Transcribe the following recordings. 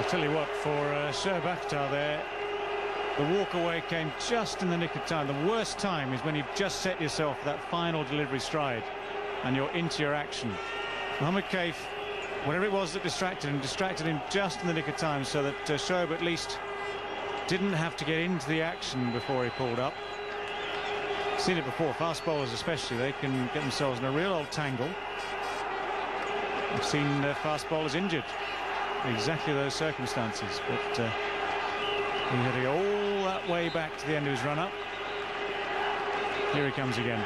Tell you what, for Shoaib Akhtar there, the walk-away came just in the nick of time. The worst time is when you've just set yourself that final delivery stride and you're into your action. Mohammed Kaif, whatever it was that distracted him just in the nick of time, so that Shoaib at least didn't have to get into the action before he pulled up. Seen it before, fast bowlers especially, they can get themselves in a real old tangle. I've seen fast bowlers injured in exactly those circumstances, but he had to go all that way back to the end of his run-up. Here he comes again.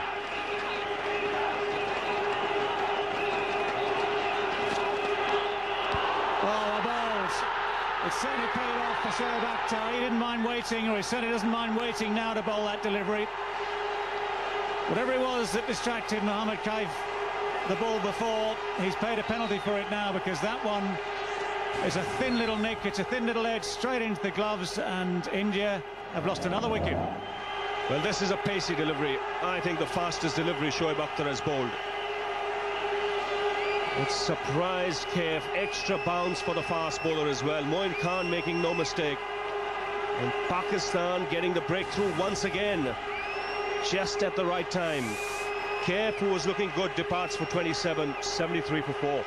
Well, the balls. It certainly paid off for Shoaib Akhtar. He didn't mind waiting, or he certainly doesn't mind waiting now to bowl that delivery. Whatever it was that distracted Mohammed Kaif the ball before, he's paid a penalty for it now, because that one is a thin little nick, it's a thin little edge straight into the gloves, and India have lost another wicket. Well, this is a pacey delivery. I think the fastest delivery Shoaib Akhtar has bowled. It's surprised Kaif, extra bounce for the fast bowler as well. Moin Khan making no mistake. And Pakistan getting the breakthrough once again, just at the right time. Kaif, who was looking good, departs for 27, 73 for 4.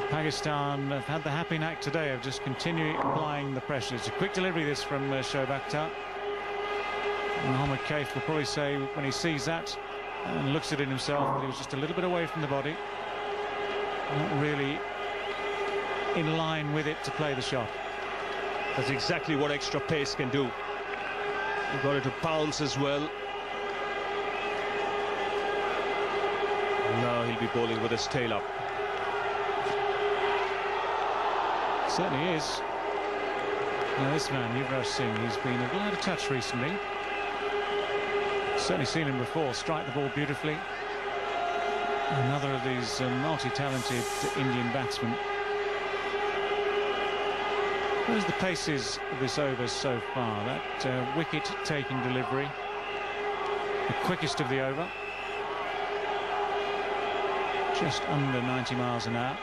Pakistan have had the happy knack today of just continuing applying the pressure. It's a quick delivery, this, from Shoaib Akhtar. Mohammed Kaif will probably say, when he sees that and looks at it himself, that he was just a little bit away from the body, not really in line with it to play the shot. That's exactly what extra pace can do. He got it to bounce as well. Now he'll be bowling with his tail up. Certainly is. Now this man, Yuvraj Singh, he's been a bit out of touch recently. Certainly seen him before strike the ball beautifully. Another of these multi-talented Indian batsmen. Where's the paces of this over so far? That wicket-taking delivery, the quickest of the over, just under 90 miles an hour.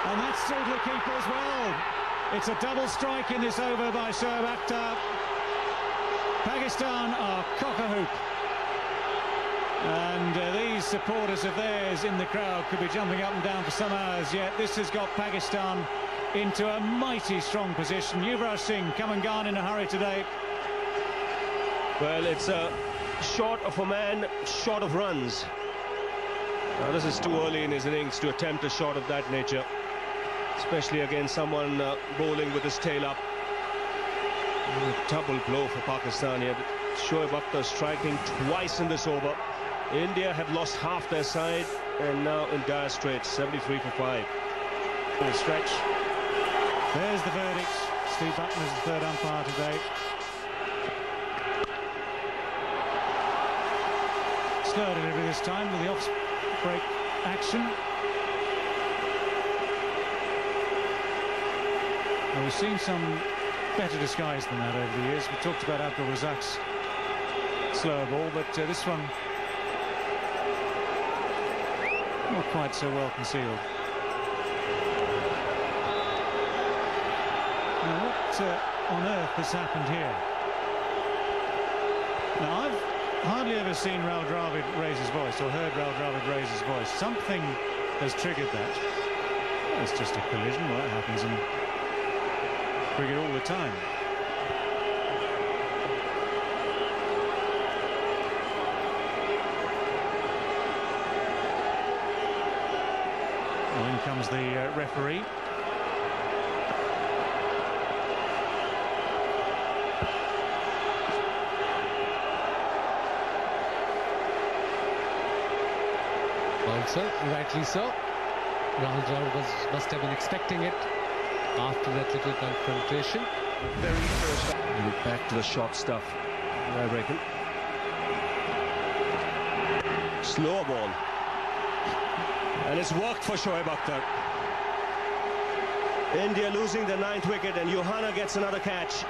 And that's through to the keeper as well. It's a double strike in this over by Shoaib Akhtar. Pakistan are cock-a-hoop. And these supporters of theirs in the crowd could be jumping up and down for some hours yet. This has got Pakistan into a mighty strong position. Yuvraj Singh come and gone in a hurry today. Well, it's a short of a man, short of runs. Now, this is too early in his innings to attempt a shot of that nature, especially against someone bowling with his tail up. A double blow for Pakistan here. Shoaib Akhtar striking twice in this over. India have lost half their side and now in dire straits, 73 for 5. Full stretch. There's the verdict. Steve Button is the third umpire today. Slow delivery this time with the off-break action. Well, we've seen some better disguise than that over the years. We talked about Abdul Razak's slower ball, but this one not quite so well concealed. Now, what on earth has happened here? Now, I've hardly ever seen Rahul Dravid raise his voice, or heard Rahul Dravid raise his voice. Something has triggered that. Well, it's just a collision. Well, that happens in cricket all the time. Well, in comes the referee. Also, rightly so. Rahul Dravid must have been expecting it after that little confrontation. Very first. Back to the short stuff, I reckon. Slow ball. And it's worked for Shoaib Akhtar. India losing the 9th wicket, and Johanna gets another catch.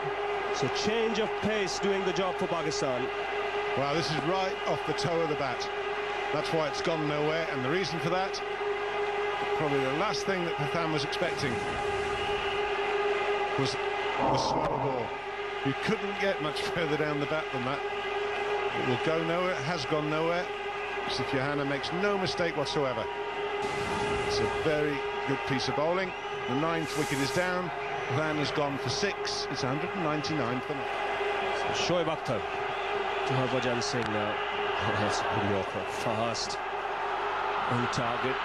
So change of pace doing the job for Pakistan. Well, this is right off the toe of the bat. That's why it's gone nowhere, and the reason for that, probably the last thing that Pathan was expecting, was the slow ball. You couldn't get much further down the bat than that. It will go nowhere, it has gone nowhere. So Johanna makes no mistake whatsoever. It's a very good piece of bowling. The 9th wicket is down. Pathan has gone for 6. It's 199 for now. So Shoaib Akhtar to Harbhajan Singh now. Oh, that's a good Yorker. Fast, on target.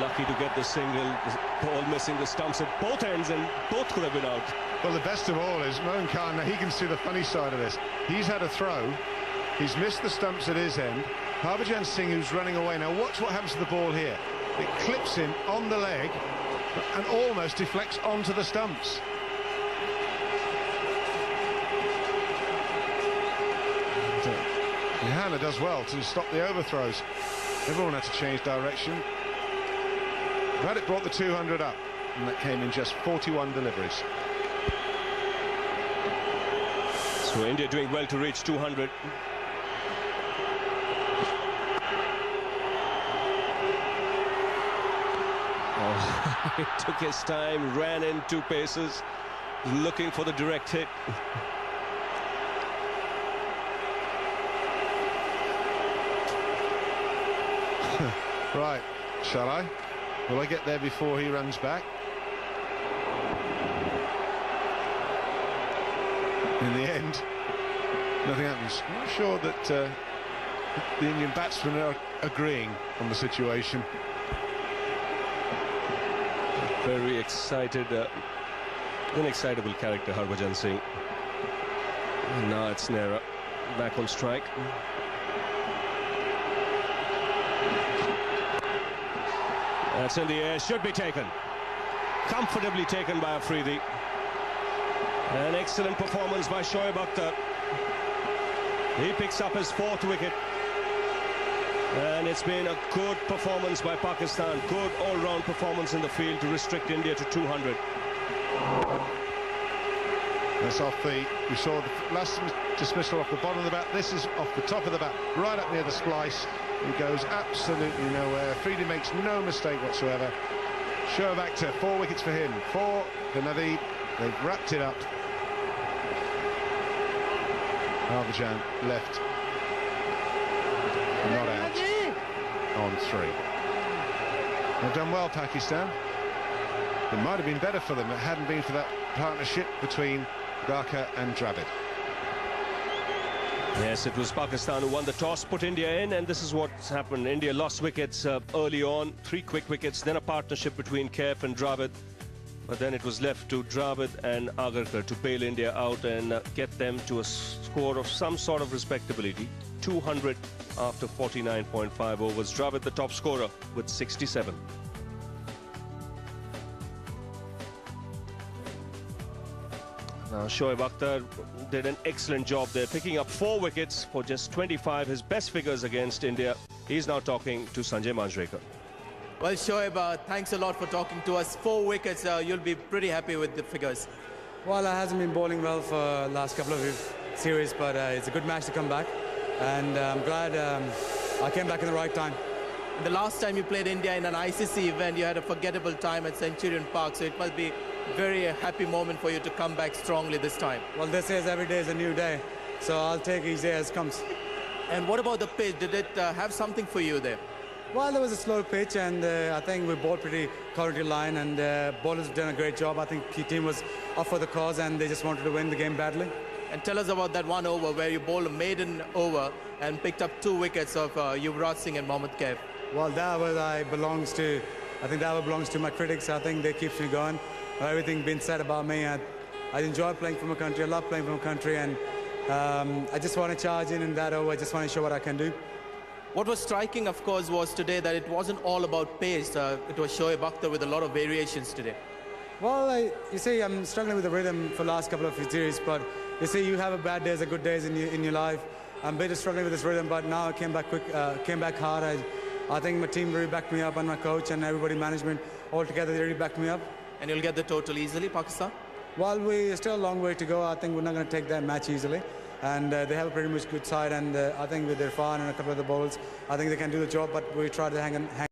Lucky to get the single. The ball missing the stumps at both ends, and both could have been out. Well, the best of all is Mohan Khan, he can see the funny side of this. He's had a throw. He's missed the stumps at his end. Harbhajan Singh, who's running away. Now watch what happens to the ball here. It clips him on the leg and almost deflects onto the stumps. Johanna does well to stop the overthrows. Everyone had to change direction. But it brought the 200 up, and that came in just 41 deliveries. So India doing well to reach 200. Oh, he took his time, ran in 2 paces, looking for the direct hit. Right, shall I? Will I get there before he runs back? In the end, nothing happens. I'm not sure that the Indian batsmen are agreeing on the situation. Very excited, unexcitable character, Harbhajan Singh. And now it's Nehra back on strike. That's in the air, should be taken. Comfortably taken by Afridi. An excellent performance by Shoaib Akhtar. He picks up his 4th wicket. And it's been a good performance by Pakistan. Good all-round performance in the field to restrict India to 200. That's off we saw the last dismissal off the bottom of the bat. This is off the top of the bat, right up near the splice. He goes absolutely nowhere. Afridi makes no mistake whatsoever. Shoaib Akhtar, 4 wickets for him. 4 for Naveed. They've wrapped it up. Harbhajan left not out on 3. They've done well, Pakistan. It might have been better for them if it hadn't been for that partnership between Dhaka and Dravid. Yes, it was Pakistan who won the toss, put India in, and this is what's happened. India lost wickets early on, 3 quick wickets, then a partnership between Kaif and Dravid. But then it was left to Dravid and Agarkar to bail India out and get them to a score of some sort of respectability. 200 after 49.5 overs. Dravid the top scorer with 67. Now Shoaib Akhtar did an excellent job there, picking up 4 wickets for just 25, his best figures against India. He's now talking to Sanjay Manjrekar. Well, Shoaib, thanks a lot for talking to us. 4 wickets, you'll be pretty happy with the figures. Well, I hasn't been bowling well for the last couple of series, but it's a good match to come back. And I'm glad I came back in the right time. The last time you played India in an ICC event, you had a forgettable time at Centurion Park, so it must be a very happy moment for you to come back strongly this time. Well, this is every day is a new day, so I'll take each day as comes. And what about the pitch? Did it have something for you there? Well, there was a slow pitch, and I think we bowled pretty quality line, and bowlers done a great job. I think the team was up for the cause, and they just wanted to win the game badly. And tell us about that one over where you bowled a maiden over and picked up 2 wickets of Yuvraj Singh and Mohammad Kaif. Well, that was I think that belongs to my critics. I think they keep me going. Everything been said about me. I enjoy playing for my country. I love playing for my country, and I just want to charge in that over. I just want to show what I can do. What was striking, of course, was today that it wasn't all about pace. It was Shoaib Akhtar with a lot of variations today. Well, you see, I'm struggling with the rhythm for the last couple of series, but you see, you have a bad days, a good days in your life. I'm a bit struggling with this rhythm, but now I came back quick, came back hard. I think my team really backed me up, and my coach and everybody, management, all together, they really backed me up. and you'll get the total easily, Pakistan? Well, we're still a long way to go. I think we're not going to take that match easily. And they have a pretty much good side, and I think with Irfan and a couple of the bowlers, I think they can do the job, but we try to hang